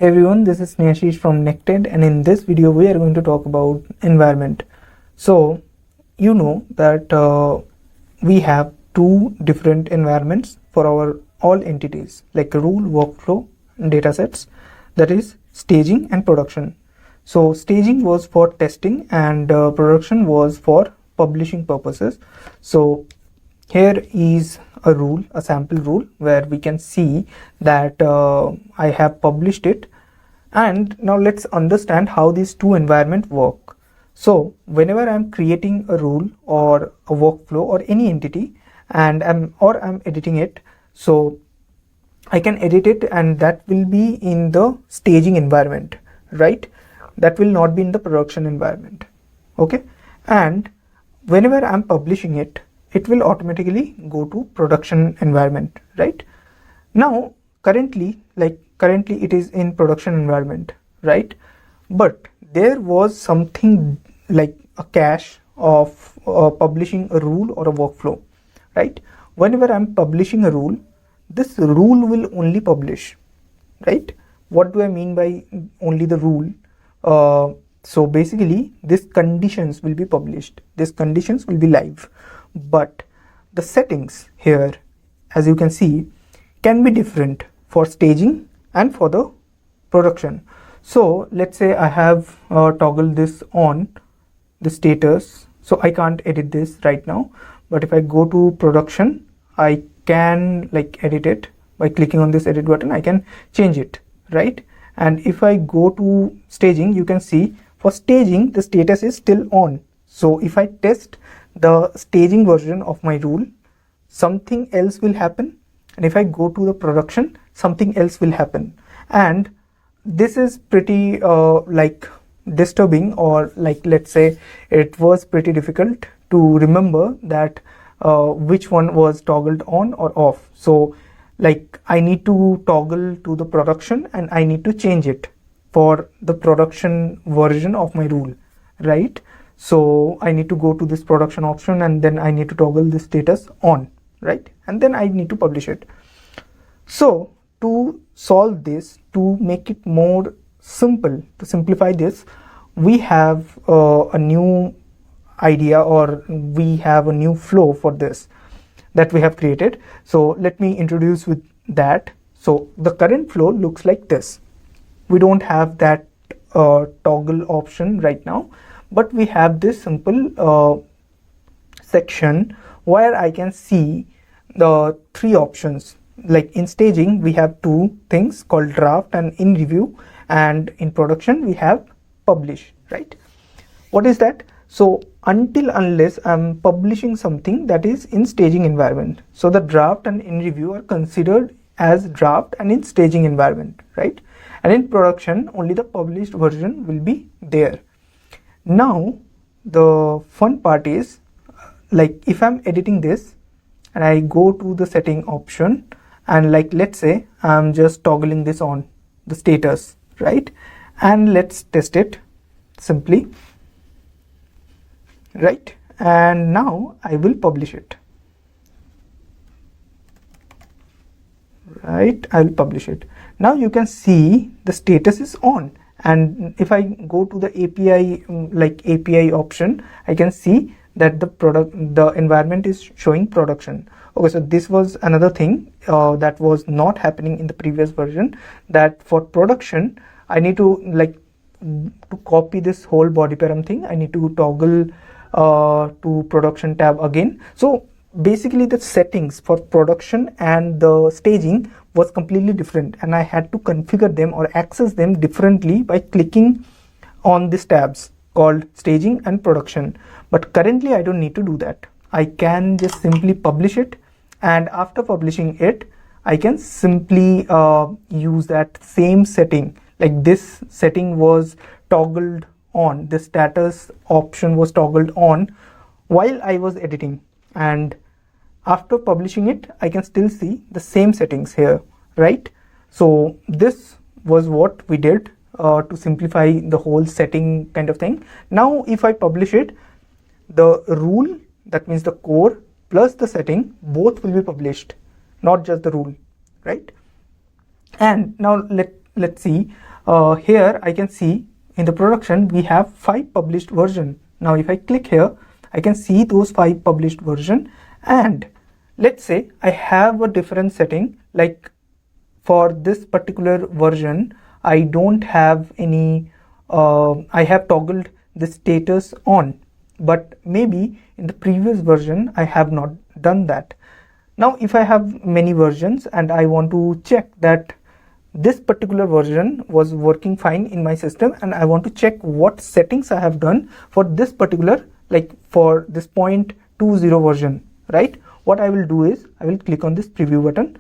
Hey everyone, this is Sneashish from Nected, and in this video we are going to talk about environment. So you know that we have two different environments for our all entities like rule, workflow, and datasets, that is staging and production. So staging was for testing and production was for publishing purposes. So here is a rule, a sample rule, where we can see that I have published it. And now let's understand how these two environments work. So whenever I'm creating a rule or a workflow or any entity and I'm editing it, so I can edit it and that will be in the staging environment, right? That will not be in the production environment. Okay. And whenever I'm publishing it, it will automatically go to production environment, right? Now currently it is in production environment, right? But there was something like a cache of publishing a rule or a workflow, right? Whenever I'm publishing a rule, this rule will only publish, right? What do I mean by only the rule? So basically these conditions will be published, these conditions will be live, but the settings here, as you can see, can be different for staging and for the production. So let's say I have toggled this on the status, so I can't edit this right now, but if I go to production, I can edit it by clicking on this edit button. I can change it, right? And if I go to staging, you can see for staging the status is still on. So if I test the staging version of my rule, something else will happen, and if I go to the production, something else will happen. And this is pretty disturbing, or let's say it was pretty difficult to remember that which one was toggled on or off. So I need to toggle to the production and I need to change it for the production version of my rule, right? So I need to go to this production option and then I need to toggle the status on, right? And then I need to publish it. So to solve this, to make it more simple, to simplify this, we have a new idea, or we have a new flow for this that we have created. So let me introduce with that. So the current flow looks like this. We don't have that toggle option right now, but we have this simple section where I can see the three options. Like in staging, we have two things called draft and in review, and in production we have publish, right? What is that? So unless I'm publishing something that is in staging environment, so the draft and in review are considered as draft and in staging environment, right? And in production, only the published version will be there. Now the fun part is, if I'm editing this and I go to the setting option, and let's say I'm just toggling this on the status, right? And let's test it simply, right? And now I will publish it, right? I'll publish it. Now you can see the status is on, and if I go to the API API option, I can see that the environment is showing production. Okay, so this was another thing that was not happening in the previous version, that for production I need to to copy this whole body param thing, I need to toggle to production tab again. So basically the settings for production and the staging was completely different, and I had to configure them or access them differently by clicking on these tabs called staging and production. But currently I don't need to do that. I can just simply publish it, and after publishing it I can simply use that same setting. This setting was toggled on, the status option was toggled on while I was editing, and after publishing it I can still see the same settings here, right? So this was what we did to simplify the whole setting kind of thing. Now if I publish it, the rule, that means the core plus the setting, both will be published, not just the rule, right? And now let's see here I can see in the production we have 5 published version. Now if I click here, I can see those 5 published version, and let's say I have a different setting, like for this particular version I don't have any I have toggled the status on, but maybe in the previous version I have not done that. Now if I have many versions and I want to check that this particular version was working fine in my system, and I want to check what settings I have done for this particular, like for this 0.20 version, right? What I will do is I will click on this preview button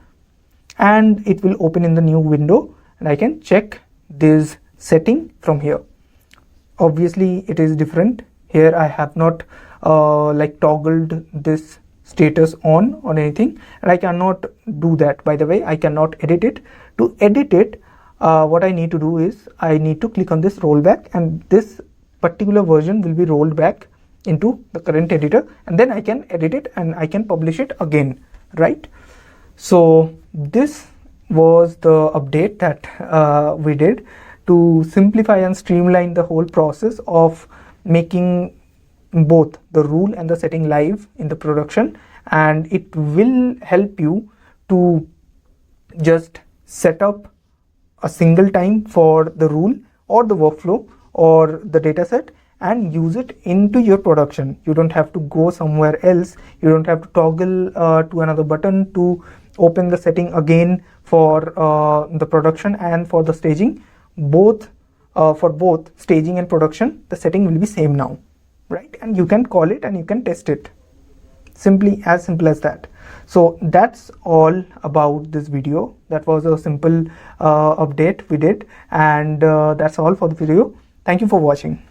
and it will open in the new window, and I can check this setting from here. Obviously it is different here. I have not like toggled this status on or anything, and I cannot do that. By the way, I cannot edit it. To edit it, what I need to do is I need to click on this rollback, and this particular version will be rolled back into the current editor, and then I can edit it and I can publish it again, right? So this was the update that we did to simplify and streamline the whole process of making both the rule and the setting live in the production, and it will help you to just set up a single time for the rule or the workflow or the dataset and use it into your production. You don't have to go somewhere else. You don't have to toggle to another button to open the setting again for the production and for the staging. Both for both staging and production, the setting will be same now, right? And you can call it and you can test it. Simply as simple as that. So that's all about this video. That was a simple update we did, and that's all for the video. Thank you for watching.